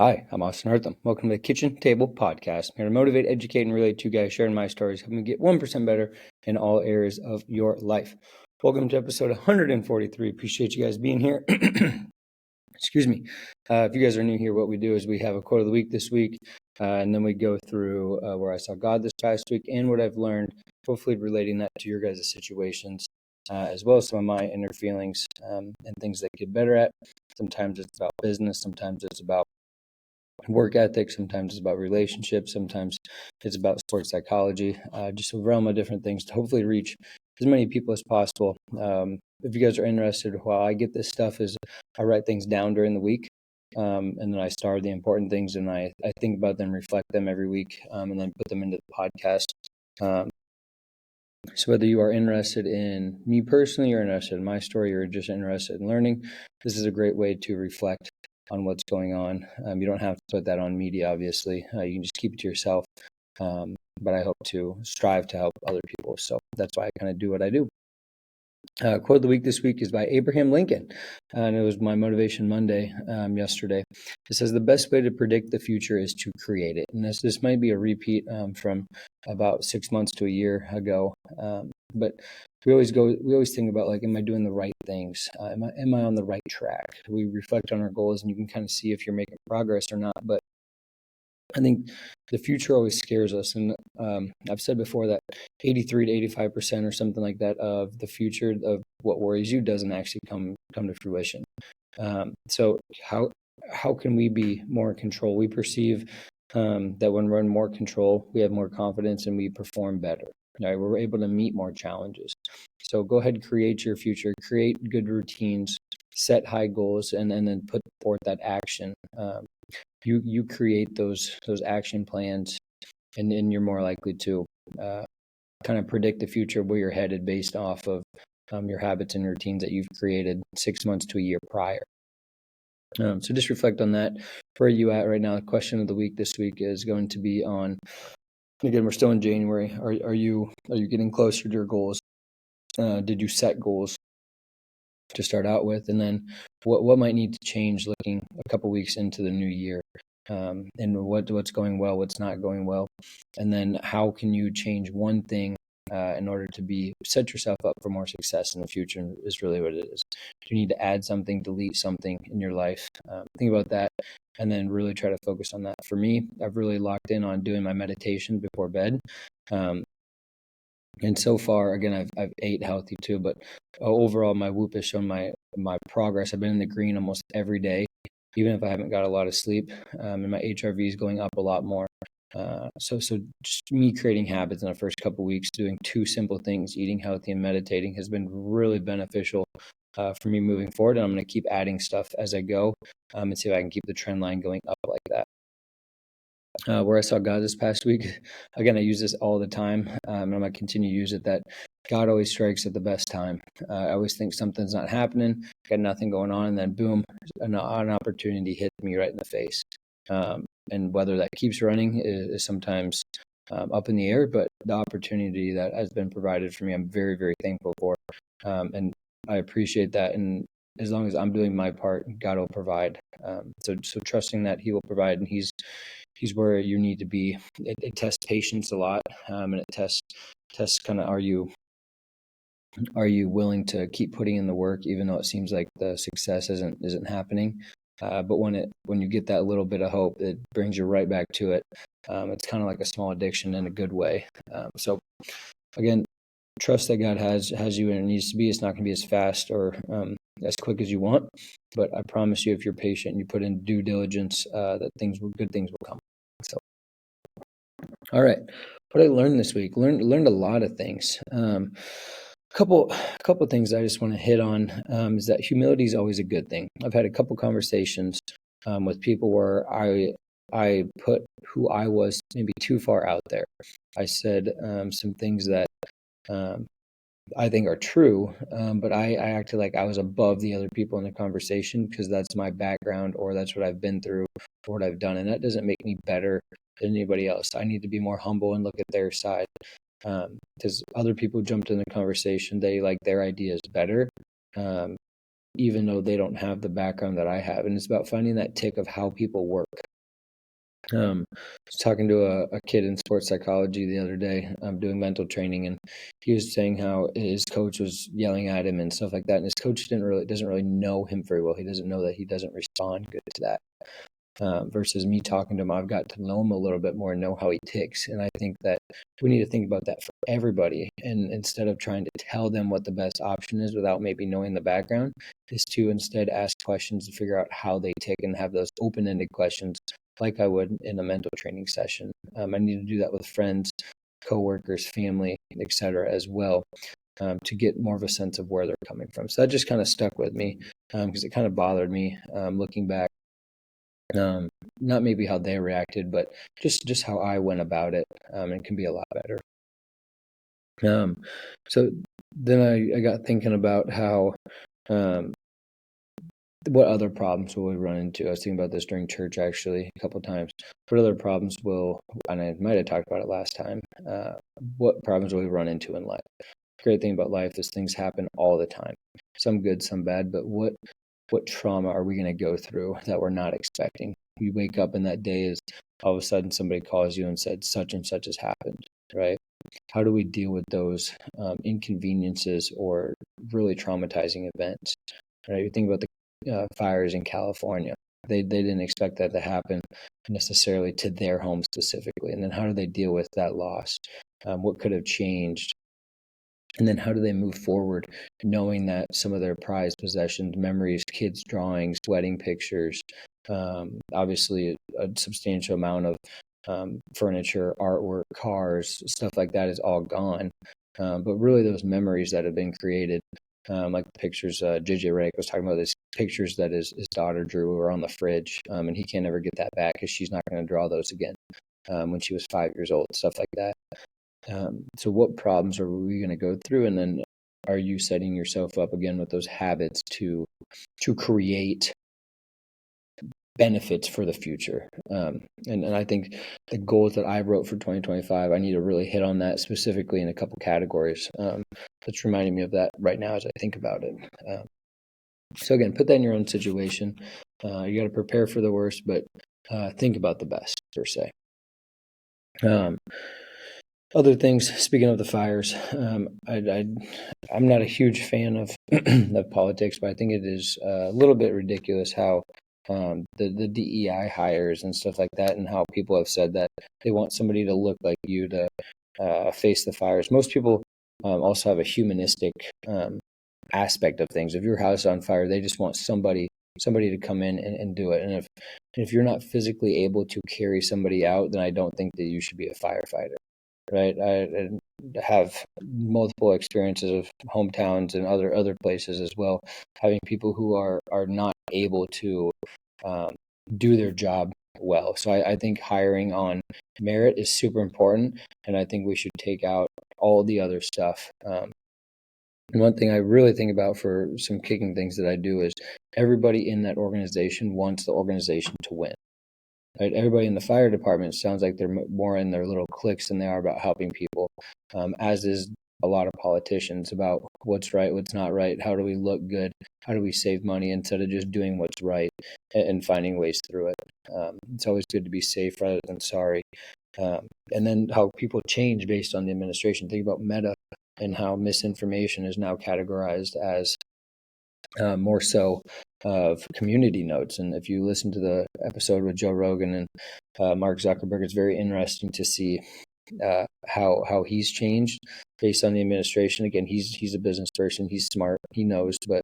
Hi, I'm Austin Hartham. Welcome to the Kitchen Table Podcast. I'm here to motivate, educate, and relate to you guys sharing my stories, helping you get 1% better in all areas of your life. Welcome to episode 143. Appreciate you guys being here. Excuse me. If you guys are new here, what we do is we have a quote of the week this week, and then we go through where I saw God this past week and what I've learned, hopefully relating that to your guys' situations, as well as some of my inner feelings and things that I get better at. Sometimes it's about business, sometimes it's about work ethic, sometimes it's about relationships, sometimes it's about sports psychology, just a realm of different things to hopefully reach as many people as possible. If you guys are interested, while I get this stuff is I write things down during the week, and then I star the important things and I think about them, reflect them every week, and then put them into the podcast. So whether you are interested in me personally, you're interested in my story, or just interested in learning, this is a great way to reflect on what's going on. You don't have to put that on media, obviously. You can just keep it to yourself. But I hope to strive to help other people. So that's why I kind of do what I do. Quote of the week this week is by Abraham Lincoln, and it was my Motivation Monday yesterday. It says, the best way to predict the future is to create it. And this might be a repeat from about 6 months to a year ago. But we always think about, like, am I doing the right things? Am I on the right track? We reflect on our goals, and you can kind of see if you're making progress or not. But I think the future always scares us. And I've said before that 83 to 85% or something like that of the future of what worries you doesn't actually come to fruition. So how can we be more in control? We perceive that when we're in more control, we have more confidence and we perform better. Right? We're able to meet more challenges. So go ahead and create your future, create good routines, set high goals, and then put forth that action. You create those action plans, and you're more likely to kind of predict the future where you're headed based off of your habits and routines that you've created 6 months to a year prior. So just reflect on that. Where are you at right now? The question of the week this week is going to be on, again, we're still in January. Are you getting closer to your goals? Did you set goals to start out with? And then what might need to change looking a couple weeks into the new year? And what's going well, what's not going well, and then how can you change one thing in order to set yourself up for more success in the future is really what it is. You need to add something, delete something in your life. Think about that, and then really try to focus on that. For me, I've really locked in on doing my meditation before bed. And so far, again, I've ate healthy too, but overall, my Whoop has shown my progress. I've been in the green almost every day, even if I haven't got a lot of sleep, and my HRV is going up a lot more. So just me creating habits in the first couple of weeks, doing two simple things, eating healthy and meditating, has been really beneficial for me moving forward. And I'm going to keep adding stuff as I go and see if I can keep the trend line going up like that. Where I saw God this past week, again, I use this all the time, and I'm going to continue to use it, that God always strikes at the best time. I always think something's not happening, got nothing going on, and then boom, an opportunity hit me right in the face. And whether that keeps running is sometimes up in the air, but the opportunity that has been provided for me, I'm very, very thankful for. And I appreciate that. And as long as I'm doing my part, God will provide. So trusting that He will provide, and He's where you need to be. It tests patience a lot, and it tests kind of, are you willing to keep putting in the work, even though it seems like the success isn't happening. But when you get that little bit of hope, it brings you right back to it. It's kind of like a small addiction in a good way. So again, trust that God has you where it needs to be. It's not going to be as fast or as quick as you want, but I promise you, if you're patient and you put in due diligence, that good things will come. So, all right, what I learned this week, learned a lot of things. Couple things I just want to hit on is that humility is always a good thing. I've had a couple conversations with people where I put who I was maybe too far out there. I said some things that I think are true, but I acted like I was above the other people in the conversation because that's my background, or that's what I've been through, or what I've done, and that doesn't make me better than anybody else. I need to be more humble and look at their side, because other people jumped in the conversation. They like their ideas better, even though they don't have the background that I have. And it's about finding that tick of how people work. I was talking to a kid in sports psychology the other day. I'm doing mental training, and he was saying how his coach was yelling at him and stuff like that. And his coach doesn't really know him very well. He doesn't know that he doesn't respond good to that. Versus me talking to him, I've got to know him a little bit more and know how he ticks. And I think that we need to think about that for everybody. And instead of trying to tell them what the best option is without maybe knowing the background, is to instead ask questions to figure out how they tick and have those open-ended questions like I would in a mental training session. I need to do that with friends, coworkers, family, etc. as well, to get more of a sense of where they're coming from. So that just kind of stuck with me because it kind of bothered me looking back. Not maybe how they reacted, but just how I went about it. It can be a lot better. So then I got thinking about how what other problems will we run into? I was thinking about this during church actually a couple of times. What other problems and I might have talked about it last time. What problems will we run into in life? Great thing about life is things happen all the time. Some good, some bad, but what trauma are we going to go through that we're not expecting? We wake up and that day is all of a sudden somebody calls you and said such and such has happened, right? How do we deal with those inconveniences or really traumatizing events? Right? You think about the fires in California. They didn't expect that to happen necessarily to their home specifically. And then how do they deal with that loss? What could have changed? And then how do they move forward knowing that some of their prized possessions, memories, kids' drawings, wedding pictures, obviously a substantial amount of furniture, artwork, cars, stuff like that is all gone. But really those memories that have been created, like the pictures JJ Redick was talking about, these pictures that his daughter drew are on the fridge, and he can't ever get that back because she's not going to draw those again when she was 5 years old, stuff like that. So what problems are we going to go through? And then are you setting yourself up again with those habits to create benefits for the future? And I think the goals that I wrote for 2025, I need to really hit on that specifically in a couple categories. That's reminding me of that right now as I think about it. So again, put that in your own situation. You got to prepare for the worst, but think about the best per se. Other things, speaking of the fires, I'm not a huge fan of of politics, but I think it is a little bit ridiculous how the DEI hires and stuff like that, and how people have said that they want somebody to look like you to face the fires. Most people also have a humanistic aspect of things. If your house is on fire, they just want somebody to come in and do it. And if you're not physically able to carry somebody out, then I don't think that you should be a firefighter. Right, I have multiple experiences of hometowns and other places as well, having people who are not able to do their job well. So I think hiring on merit is super important, and I think we should take out all the other stuff. And one thing I really think about for some kicking things that I do is everybody in that organization wants the organization to win. Right? Everybody in the fire department sounds like they're more in their little cliques than they are about helping people, as is a lot of politicians about what's right, what's not right, how do we look good, how do we save money instead of just doing what's right and finding ways through it. It's always good to be safe rather than sorry. And then how people change based on the administration. Think about Meta and how misinformation is now categorized as more so of community notes. And if you listen to the episode with Joe Rogan and Mark Zuckerberg, it's very interesting to see how he's changed based on the administration. Again, he's a business person, he's smart, he knows, but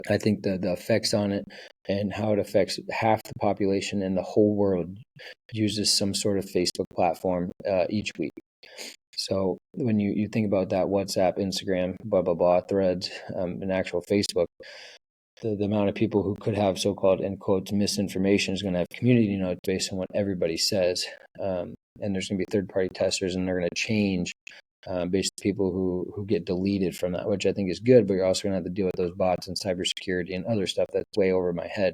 I think the effects on it and how it affects half the population in the whole world uses some sort of Facebook platform each week. So when you think about that, WhatsApp, Instagram, blah, blah, blah, Threads, and actual Facebook, the amount of people who could have so-called, in quotes, misinformation is going to have community notes based on what everybody says. And there's going to be third-party testers, and they're going to change based on people who get deleted from that, which I think is good, but you're also going to have to deal with those bots and cybersecurity and other stuff that's way over my head.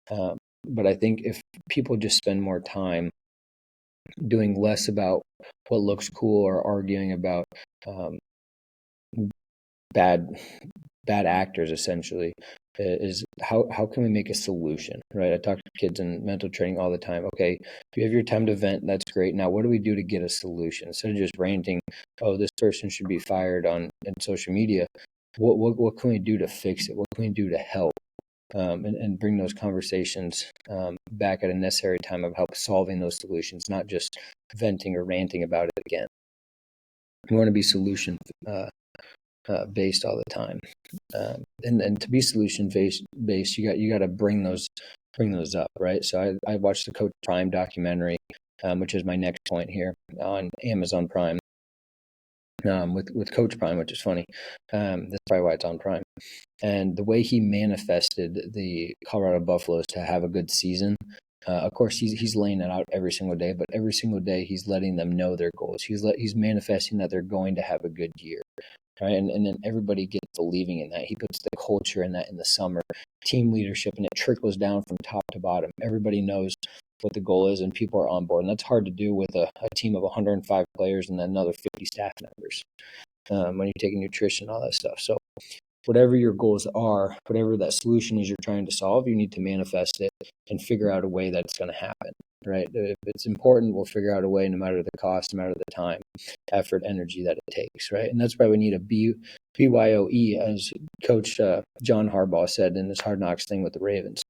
But I think if people just spend more time doing less about what looks cool or arguing about bad actors, essentially, is how can we make a solution, right? I talk to kids in mental training all the time. Okay, you have your time to vent. That's great. Now, what do we do to get a solution instead of just ranting? Oh, this person should be fired on in social media. What can we do to fix it? What can we do to help? And bring those conversations back at a necessary time of help solving those solutions, not just venting or ranting about it again. We want to be solution based all the time, and to be solution based, you got to bring those up, right? So I watched the Coach Prime documentary, which is my next point here on Amazon Prime, with Coach Prime, which is funny. That's probably why it's on Prime. And the way he manifested the Colorado Buffaloes to have a good season, of course, he's laying it out every single day, but every single day he's letting them know their goals. He's manifesting that they're going to have a good year, right? And then everybody gets believing in that. He puts the culture in that in the summer, team leadership, and it trickles down from top to bottom. Everybody knows what the goal is, and people are on board. And that's hard to do with a team of 105 players and then another 50 staff members when you take nutrition and all that stuff. So whatever your goals are, whatever that solution is you're trying to solve, you need to manifest it and figure out a way that's going to happen, right? If it's important, we'll figure out a way, no matter the cost, no matter the time, effort, energy that it takes, right? And that's why we need a BYOE, as Coach John Harbaugh said in this Hard Knocks thing with the Ravens.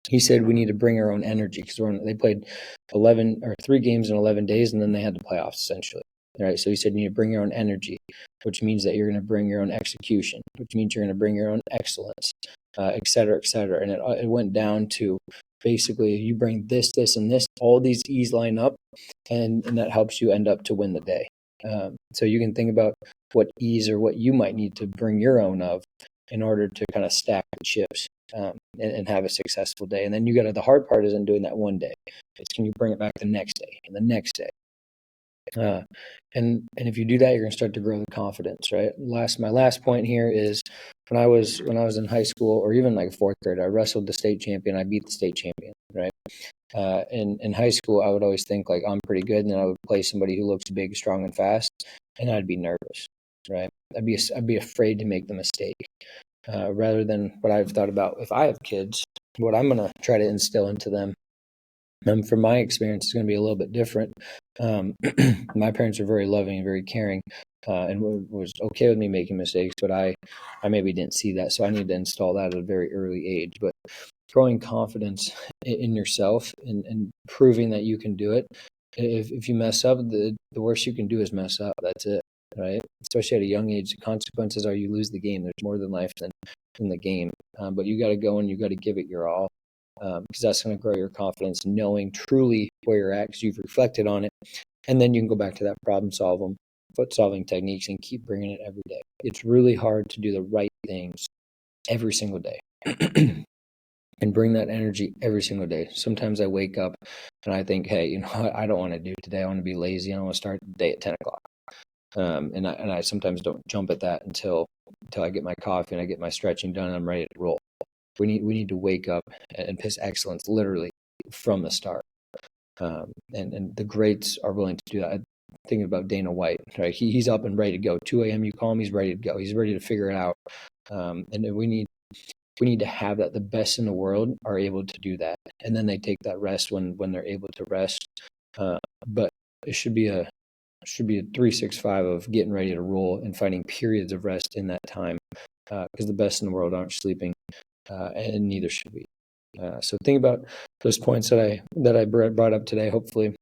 He said we need to bring our own energy because they played 3 games in 11 days, and then they had the playoffs essentially. Right. So he said you need to bring your own energy, which means that you're going to bring your own execution, which means you're going to bring your own excellence, et cetera, et cetera. And it went down to basically you bring this, and this, all these E's line up, and that helps you end up to win the day. So you can think about what E's or what you might need to bring your own of in order to kind of stack the chips and have a successful day. And then the hard part isn't doing that one day. It's can you bring it back the next day and the next day. And if you do that, you're going to start to grow the confidence, right? My last point here is when I was in high school or even like 4th grade, I wrestled the state champion. I beat the state champion, right? In high school, I would always think like I'm pretty good, and then I would play somebody who looks big, strong, and fast, and I'd be nervous, right? I'd be afraid to make the mistake, rather than what I've thought about. If I have kids, what I'm going to try to instill into them. From my experience, it's going to be a little bit different. My parents are very loving and very caring, and was okay with me making mistakes, but I maybe didn't see that, so I need to install that at a very early age. But growing confidence in yourself and proving that you can do it. If you mess up, the worst you can do is mess up. That's it, right? Especially at a young age, the consequences are you lose the game. There's more than life than the game, but you got to go and you got to give it your all. Because that's going to grow your confidence, knowing truly where you're at because you've reflected on it. And then you can go back to that problem solving techniques and keep bringing it every day. It's really hard to do the right things every single day and bring that energy every single day. Sometimes I wake up and I think, hey, I don't want to do it today. I want to be lazy. I don't want to start the day at 10 o'clock. And I sometimes don't jump at that until I get my coffee and I get my stretching done and I'm ready to roll. We need to wake up and piss excellence literally from the start. And the greats are willing to do that. I'm thinking about Dana White, right? He's up and ready to go. 2 a.m. you call him, he's ready to go. He's ready to figure it out. And we need to have that. The best in the world are able to do that. And then they take that rest when they're able to rest. But it should be a 365 of getting ready to roll and finding periods of rest in that time. Because the best in the world aren't sleeping. And neither should we. So think about those points that I brought up today. Hopefully,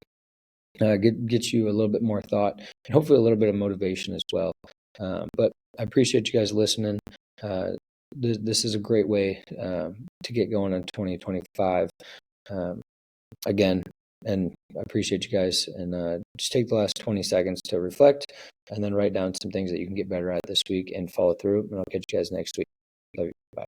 get you a little bit more thought and hopefully a little bit of motivation as well. But I appreciate you guys listening. This is a great way to get going in 2025. Again, and I appreciate you guys. And just take the last 20 seconds to reflect, and then write down some things that you can get better at this week and follow through. And I'll catch you guys next week. Love you. Bye.